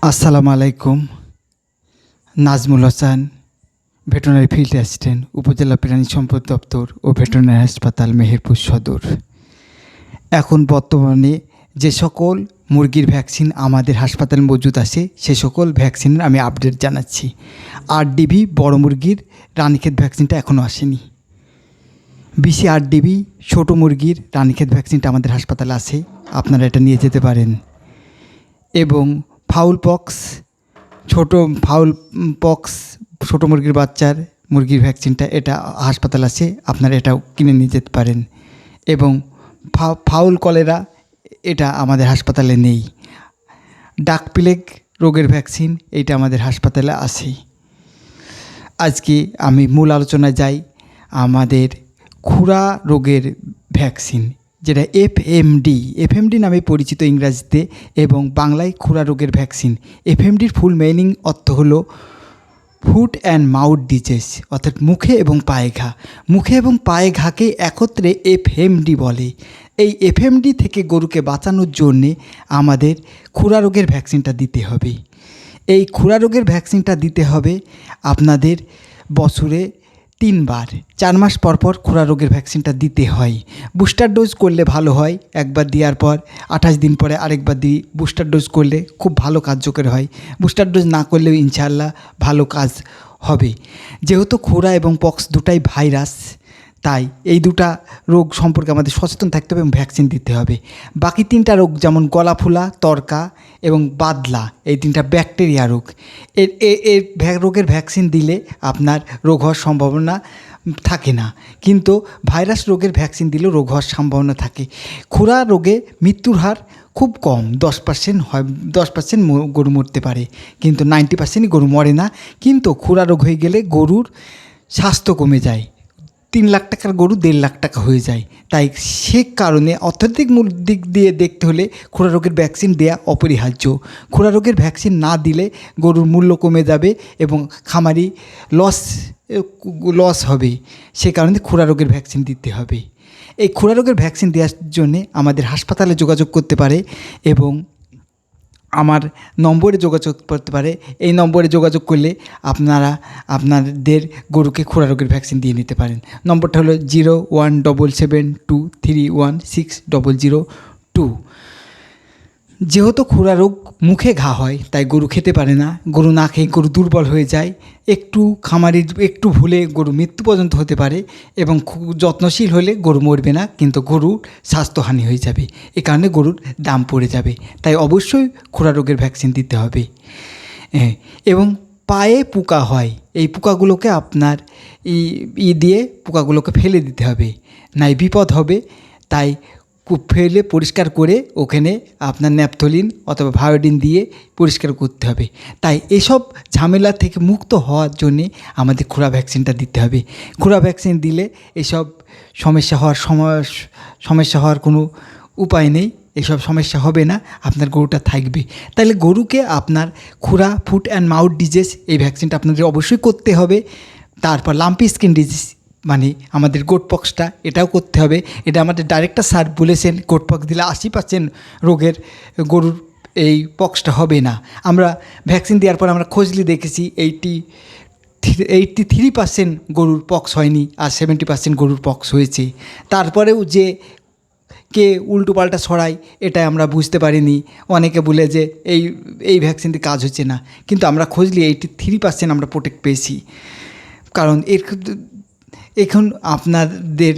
আসসালামু আলাইকুম। Nazmul Hossain, veterinary field assistant, উপজেলা প্রাণী সম্পদ দপ্তর ও ভেটেরিনারি হাসপাতাল, মেহেরপুর সদর। এখন বর্তমানে যে সকল মুরগির ভ্যাকসিন আমাদের হাসপাতালে মজুদ আছে সে সকল ভ্যাকসিনের আমি আপডেট জানাচ্ছি। RDV বড় মুরগির রানীক্ষেত ভ্যাকসিনটা এখনও আসেনি। BCRDV ছোটো মুরগির রানীক্ষেত ভ্যাকসিনটা আমাদের হাসপাতালে আছে, আপনারা এটা নিয়ে যেতে পারেন। এবং ফাউল পক্স ছোটো মুরগির বাচ্চার মুরগির ভ্যাকসিনটা এটা হাসপাতাল আছে, আপনারা এটাও কিনে নিয়ে যেতে পারেন। এবং ফাউল কলেরা এটা আমাদের হাসপাতালে নেই। ডাক প্লেগ রোগের ভ্যাকসিন এইটা আমাদের হাসপাতালে আছে। আজকে আমি মূল আলোচনায় যাই। আমাদের খুরা রোগের ভ্যাকসিন যেটা এফএমডি নামে পরিচিত ইংরাজিতে এবং বাংলায় খুরা রোগের ভ্যাকসিন। এফএমডির ফুল মিনিং অর্থ হলো ফুট অ্যান্ড মাউথ ডিজিজ, অর্থাৎ মুখে এবং পায়ে ঘা। মুখে এবং পায়ে ঘাকে একত্রে এফএমডি বলে। এই এফএমডি থেকে গরুকে বাঁচানোর জন্যে আমাদের খুরা রোগের ভ্যাকসিনটা দিতে হবে। এই খুরা রোগের ভ্যাকসিনটা দিতে হবে আপনাদের বছরে 3 বার, 4 মাস পর পর খুরা রোগের ভ্যাকসিনটা দিতে হয়। বুস্টার ডোজ করলে ভালো হয়, একবার দেওয়ার পর 28 দিন পরে আরেকবার দিই। বুস্টার ডোজ করলে খুব ভালো কার্যকর হয়। বুস্টার ডোজ না করলেও ইনশাআল্লাহ ভালো কাজ হবে। যেহেতু খুরা এবং পক্স দুটাই ভাইরাস, তাই এই দুটা রোগ সম্পর্কে আমাদের সচেতন থাকতে হবে এবং ভ্যাকসিন দিতে হবে। বাকি 3টা রোগ যেমন গলা ফোলা, তরকা এবং বাদলা, এই 3টা ব্যাকটেরিয়া রোগ। রোগের ভ্যাকসিন দিলে আপনার রোগ হওয়ার সম্ভাবনা থাকে না, কিন্তু ভাইরাস রোগের ভ্যাকসিন দিলেও রোগ হওয়ার সম্ভাবনা থাকে। খুরা রোগে মৃত্যুর হার খুব কম, 10% হয়। 10% গরু মরতে পারে, কিন্তু 90%ই গরু মরে না। কিন্তু খুরা রোগ হয়ে গেলে গরুর স্বাস্থ্য কমে যায়। 3 লাখ টাকার গরু 1.5 লাখ টাকা হয়ে যায়। তাই সে কারণে অর্থনৈতিক দিক দিয়ে দেখতে হলে খুরা রোগের ভ্যাকসিন দেওয়া অপরিহার্য। খুরা রোগের ভ্যাকসিন না দিলে গরুর মূল্য কমে যাবে এবং খামারি লস হবে। সে কারণে খুরা রোগের ভ্যাকসিন দিতে হবে। এই খুরা রোগের ভ্যাকসিন দেওয়ার জন্যে আমাদের হাসপাতালে যোগাযোগ করতে পারে এবং আমার নম্বরে যোগাযোগ করতে পারে। এই নম্বরে যোগাযোগ করলে আপনাদের গরুকে খুরা রোগের ভ্যাকসিন দিয়ে নিতে পারেন। নম্বরটা হলো 017723160002। যেহেতু খুরা রোগ মুখে ঘা হয়, তাই গরু খেতে পারে না। গরু না খেয়ে গরু দুর্বল হয়ে যায়। খামারির একটু ভুলে গরু মৃত্যু পর্যন্ত হতে পারে এবং খুব যত্নশীল হলে গরু মরবে না, কিন্তু গরুর স্বাস্থ্যহানি হয়ে যাবে। এ কারণে গরুর দাম পড়ে যাবে। তাই অবশ্যই খুরা রোগের ভ্যাকসিন দিতে হবে। এবং পায়ে পোকা হয়, এই পোকাগুলোকে আপনার দিয়ে পোকাগুলোকে ফেলে দিতে হবে, নাই বিপদ হবে। তাই ফেলে পরিষ্কার করে ওখানে আপনার ন্যাপথলিন অথবা ভায়োডিন দিয়ে পরিষ্কার করতে হবে। তাই এসব ঝামেলা থেকে মুক্ত হওয়ার জন্যে আমাদের খুরা ভ্যাকসিনটা দিতে হবে। খুরা ভ্যাকসিন দিলে এসব সমস্যা হওয়ার কোনো উপায় নেই। এসব সমস্যা হবে না, আপনার গরুটা থাকবে। তাহলে গরুকে আপনার খুরা, ফুট অ্যান্ড মাউথ ডিজিজ এই ভ্যাকসিনটা আপনাদের অবশ্যই করতে হবে। তারপর লাম্পি স্কিন ডিজিজ মানে আমাদের গোট পক্সটা, এটাও করতে হবে। এটা আমাদের ডাইরেক্টর স্যার বলেছেন, গোট পক্স দিলে 80% রোগের গরুর এই পক্সটা হবে না। আমরা ভ্যাকসিন দেওয়ার পর আমরা খোঁজলি দেখেছি 83% গরুর পক্স হয়নি আর 70% গরুর পক্স হয়েছে। তারপরেও যে কে উল্টো পাল্টা ছড়ায় এটা আমরা বুঝতে পারিনি। অনেকে বলে যে এই ভ্যাকসিন দিয়ে কাজ হচ্ছে না, কিন্তু আমরা খুঁজলি 83% আমরা প্রোটেক্ট পেয়েছি। কারণ এখন আপনাদের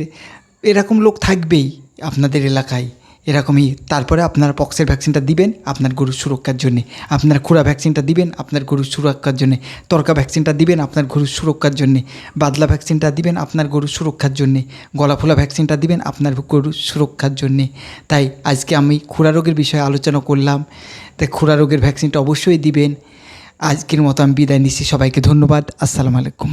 এরকম লোক থাকবেই আপনাদের এলাকায় এরকমই। তারপরে আপনারা পক্সের ভ্যাকসিনটা দিবেন আপনার গরুর সুরক্ষার জন্যে, আপনার খুরা ভ্যাকসিনটা দিবেন আপনার গরুর সুরক্ষার জন্যে, তরকা ভ্যাকসিনটা দিবেন আপনার গরুর সুরক্ষার জন্যে, বাদলা ভ্যাকসিনটা দিবেন আপনার গরুর সুরক্ষার জন্যে, গলা ফোলা ভ্যাকসিনটা দিবেন আপনার গরুর সুরক্ষার জন্যে। তাই আজকে আমি খুরা রোগের বিষয়ে আলোচনা করলাম। তাই খুরা রোগের ভ্যাকসিনটা অবশ্যই দিবেন। আজকের মতো আমি বিদায় নিচ্ছি। সবাইকে ধন্যবাদ। আসসালামু আলাইকুম।